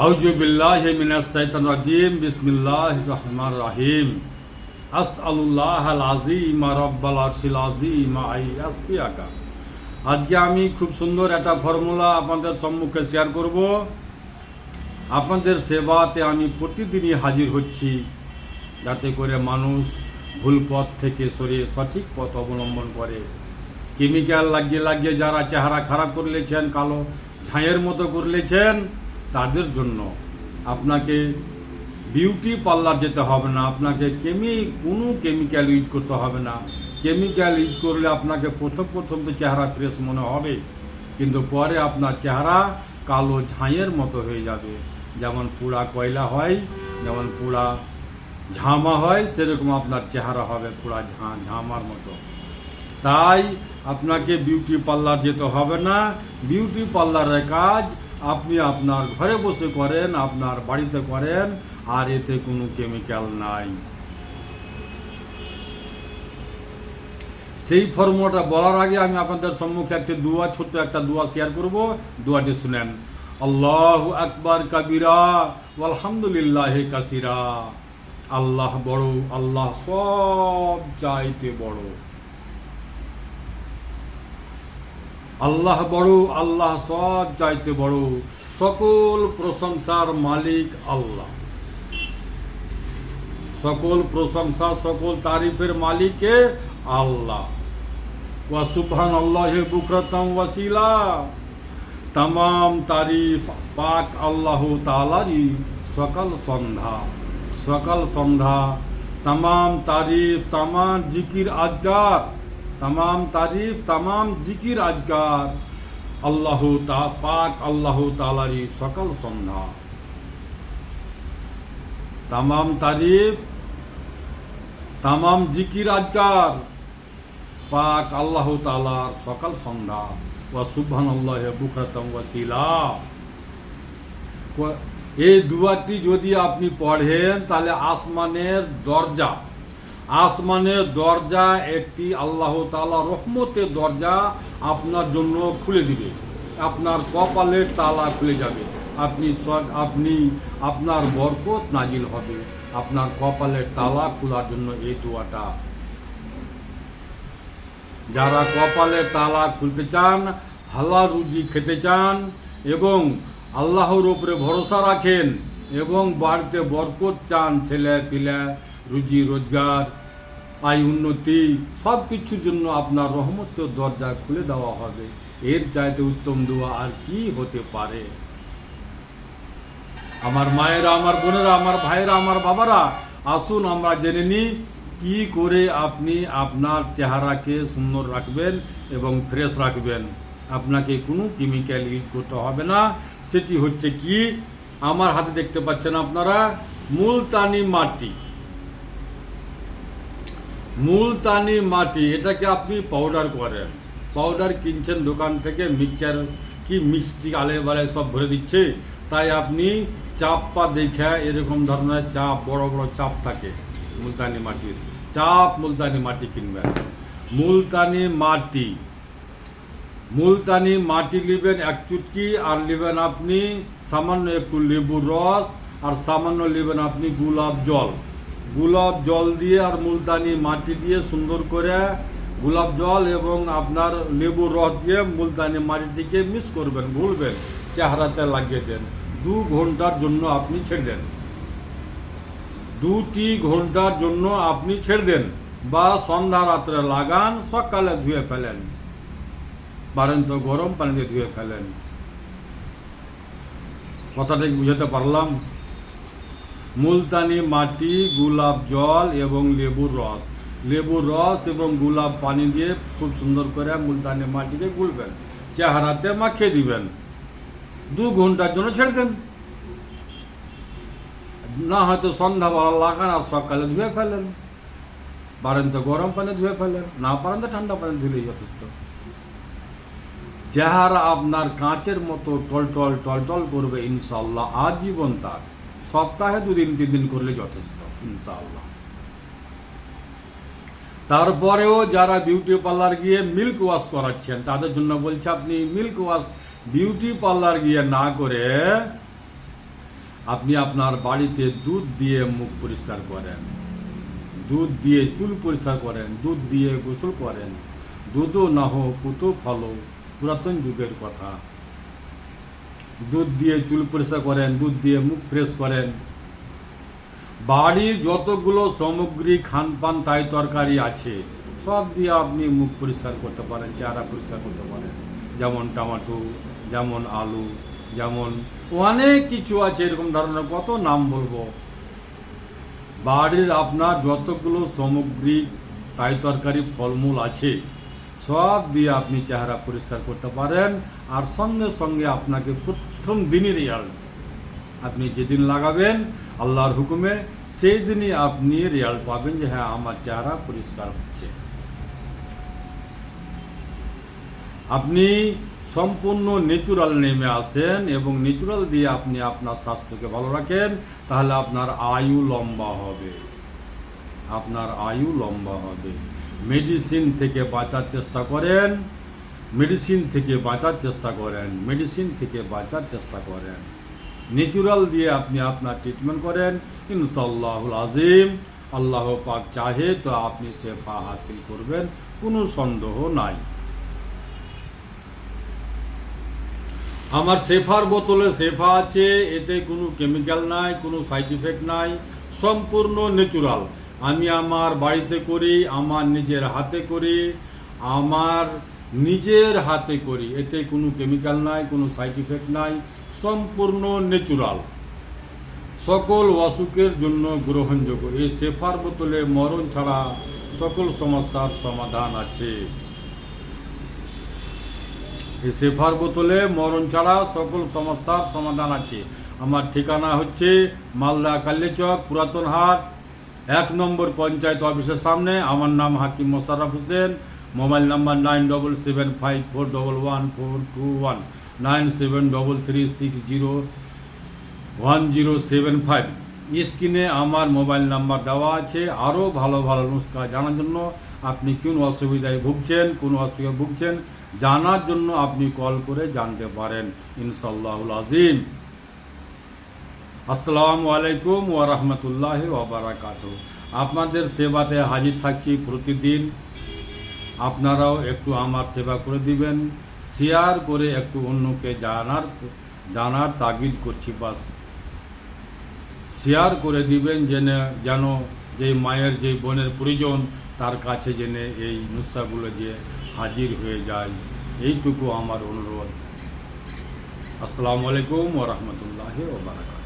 আউযু বিল্লাহি মিনাশ শাইতানির রাজিম বিসমিল্লাহির রহমানির রহিম আসআলুল্লাহাল আযীম রাব্বাল আরশিল আযীম আইয়াসফিয়াকা। আজকে আমি খুব সুন্দর একটা ফর্মুলা আপনাদের সম্মুখে শেয়ার করব। আপনাদের সেবাতে আমি প্রতিদিনই হাজির হচ্ছি, যাতে করে মানুষ ভুল পথ থেকে সরে সঠিক পথ অবলম্বন করে। কেমিক্যাল লাগিয়ে যারা চেহারা খারাপ করে লেছেন, কালো ঝাঁয়ের মতো করে লেছেন, তাদের জন্য আপনাকে বিউটি পার্লার যেতে হবে না, আপনাকে কোনো কেমিক্যাল ইউজ করতে হবে না। কেমিক্যাল ইউজ করলে আপনাকে প্রথম তো চেহারা ফ্রেশ মনে হবে, কিন্তু পরে আপনার চেহারা কালো ঝাঁয়ের মতো হয়ে যাবে। যেমন পোড়া কয়লা হয়, যেমন পোড়া ঝামা হয়, সেরকম আপনার চেহারা হবে পোড়া ঝামার মতো। তাই আপনাকে বিউটি পার্লার যেতে হবে না। বিউটি পার্লারের কাজ আপনি আপনার ঘরে বসে করেন, আপনার বাড়িতে করেন, আর এতে কোনো কেমিক্যাল নাই। সেই ফর্মুলাটা বলার আগে আমি আপনাদের সম্মুখে ছোট্ট একটা দোয়া শেয়ার করব। দোয়াটি শুনেন। আল্লাহু আকবার কাবীরা আলহামদুলিল্লাহি কাসীরা। আল্লাহ বড়, আল্লাহ সব চাইতে বড়। আল্লাহ বড়, আল্লাহ সব চাইতে বড়। সকল প্রশংসার মালিক আল্লাহ। সকল প্রশংসা, সকল তারিফের মালিকে আল্লাহ। ওয়া সুবহানাল্লাহি বুকরাতাম ওয়াসিলা। तमाम तारीफ पाक अल्लाह तालारी। सकल सन्धा तमाम तारीफ, तमाम जिकिर अजगार, तमाम तारीफ, तमाम जिकिर अजगार पाक अल्लाह तालारी। सकल सन्धा तमाम तारीफ, तमाम जिकिर अजगार पाक अल्लाह तालार सकल सन्धा। ওয়া সুবহানাল্লাহি বুকরাতাম ওয়াসিলা। এই দুয়াটি যদি আপনি পড়েন, তাহলে আসমানের দরজা একটি আল্লাহ তাআলা রহমতের দরজা আপনার জন্য খুলে দিবে। আপনার কপালের তালা খুলে যাবে। আপনার বরকত নাজিল হবে। আপনার কপালের তালা খোলার জন্য এই দোয়াটা। যারা কপালের তালা খুলতে চান, হালাল রুজি খেতে চান, এবং আল্লাহর উপরে ভরসা রাখেন, এবং বাড়িতে বরকত চান, ছেলে পিলে, রুজি রোজগার, আয় উন্নতি, সব কিছুর জন্য আপনার রহমতের দরজা খুলে দেওয়া হবে। এর চাইতে উত্তম দোয়া আর কি হতে পারে? আমার মায়েরা, আমার বোনেরা, আমার ভাইয়েরা, আমার বাবারা, আসুন আমরা জেনে নিই কি করে আপনি আপনার চেহারাকে সুন্দর রাখবেন এবং ফ্রেশ রাখবেন। আপনাকে কোনো কেমিক্যাল ইউজ করতে হবে না। সেটি হচ্ছে কি, আমার হাতে দেখতে পাচ্ছেন আপনারা, মুলতানি মাটি। এটাকে আপনি পাউডার করেন। পাউডার কিনছেন দোকান থেকে, মিক্সটি আলে বালে সব ভরে দিচ্ছে। তাই আপনি চাপা দেখে, এরকম ধরনের চাপ, বড় বড় চাপ থাকে মুলতানি মাটির, মুলতানি মাটি কিনবেন। মুলতানি মাটি নেবেন 1 চুটকি, আর নেবেন আপনি সামান্য একটু লেবুর রস, আর সামান্য নেবেন আপনি গোলাপ জল দিয়ে আর মুলতানি মাটি দিয়ে সুন্দর করে গোলাপ জল এবং আপনার লেবুর রস দিয়ে মুলতানি মাটিটিকে মিক্স করবেন, ঘুরবেন, চেহারাতে লাগিয়ে দেন। 2 ঘন্টার জন্য আপনি ছেড়ে দেন। 2টি ঘন্টার জন্য আপনি ছেড়ে দেন, বা সন্ধ্যা রাত্রে লাগান, সকালে ধুয়ে ফেলেন, পারেন তো গরম পানিতে ধুয়ে ফেলেন। কথাটা বুঝাতে পারলাম? মুলতানি মাটি, গোলাপ জল এবং লেবুর রস এবং গোলাপ পানি দিয়ে খুব সুন্দর করে মুলতানি মাটিকে গুলবেন, চেহারাতে মাখিয়ে দিবেন। 2 ঘন্টার জন্য ছেড়ে দেন। না হয়তো সন্ধ্যাবেলা লাগান আর সকালে ধুয়ে ফেলেন, পারেন তো গরম পানি ধুয়ে ফেলেন, না পারেন তো ঠান্ডা পানি ধুলেই যথেষ্ট। চেহারা আপনার কাঁচের মতো টলটল করবে ইনশাআল্লাহ আজীবন। তার সপ্তাহে 2 দিন 3 দিন করলে যথেষ্ট ইনশাআল্লাহ। তারপরেও যারা বিউটি পার্লার গিয়ে মিল্ক ওয়াশ করাচ্ছেন, তাদের জন্য বলছে, আপনি মিল্ক ওয়াশ বিউটি পার্লার গিয়ে না করে আপনি আপনার বাড়িতে দুধ দিয়ে মুখ পরিষ্কার করেন, দুধ দিয়ে চুল পরিষ্কার করেন, দুধ দিয়ে গোসল করেন। দুধও না হোক পুতো ফলো, পুরাতন যুগের কথা। দুধ দিয়ে চুল পরিষ্কার করেন, দুধ দিয়ে মুখ ফ্রেশ করেন। বাড়ির যতগুলো সামগ্রী খানপান তাই তরকারি আছে সব দিয়ে আপনি মুখ পরিষ্কার করতে পারেন, চেহারা পরিষ্কার করতে পারেন। যেমন টমেটো, যেমন আলু, যেমন অনেক কিছু আছে, এরকম ধরনের কত নাম বলবো। বাড়ির আপনার যতগুলো সামগ্রী তাই তরকারি ফলমূল আছে সব দিয়ে আপনি চেহারা পরিষ্কার করতে পারেন। আর সঙ্গে সঙ্গে আপনাকে প্রথম দিনই রেজাল্ট, আপনি যেদিন লাগাবেন আল্লাহর হুকুমে, সেই দিনই আপনি রেজাল্ট পাবেন যে হ্যাঁ আমার চেহারা পরিষ্কার হচ্ছে। আপনি সম্পূর্ণ ন্যাচুরাল নেমে আসেন এবং ন্যাচুরাল দিয়ে আপনি আপনার স্বাস্থ্যকে ভালো রাখেন, তাহলে আপনার আয়ু লম্বা হবে, আপনার আয়ু লম্বা হবে। মেডিসিন থেকে বাঁচার চেষ্টা করেন, মেডিসিন থেকে বাঁচার চেষ্টা করেন, মেডিসিন থেকে বাঁচার চেষ্টা করেন। ন্যাচুরাল দিয়ে আপনি আপনার ট্রিটমেন্ট করেন, ইনশাআল্লাহুল আজিম আল্লাহ পাক চাহে তো আপনি শেফা হাসিল করবেন, কোনো সন্দেহ নাই। আমার শেফার বোতলে শেফা আছে, এতে কোনো কেমিক্যাল নাই, কোনো সাইড ইফেক্ট নাই, সম্পূর্ণ ন্যাচুরাল। আমি আমার বাড়িতে করি, আমার নিজের হাতে করি, আমার নিজের হাতে করি, এতে কোনো কেমিক্যাল নাই, কোনো সাইড ইফেক্ট নাই, সম্পূর্ণ ন্যাচুরাল, সকল অসুখের জন্য গ্রহণযোগ্য। এই শেফার বোতলে মরণ ছাড়া সকল সমস্যার সমাধান আছে। এই শেফার বোতলে মরণ ছাড়া সকল সমস্যার সমাধান আছে। আমার ঠিকানা হচ্ছে মালদা কাল্লেচক, পুরাতন হাট, 1 নম্বর পঞ্চায়েত অফিসের সামনে। আমার নাম হাকিম মোশাররফ হোসেন। Mobile number 9775411421, 9733601075। স্ক্রিনে আমার মোবাইল নাম্বার দেওয়া আছে। আরও ভালো ভালো নুস্খা জানার জন্য, আপনি কোন অসুবিধায় ভুগছেন, কোন অসুবিধায় ভুগছেন জানার জন্য আপনি কল করে জানতে পারেন, ইনশাআল্লাহুল আজিম। আসসালামু আলাইকুম ওয়া রাহমাতুল্লাহি ওয়া বারাকাতুহু। আপনাদের সেবাতে হাজির থাকছি প্রতিদিন। আপনারাও একটু আমার সেবা করে দিবেন, শেয়ার করে একটু অন্যকে জানার তাগিদ করছি। বাস শেয়ার করে দিবেন যেন যে মায়ের, যে বোনের প্রয়োজন তার কাছে জেনে এই নুসখাগুলো যে হাজির হয়ে যায়, এইটুকু আমার অনুরোধ। আসসালামু আলাইকুম ওয়া রাহমাতুল্লাহি ওয়া বারাকাতুহু।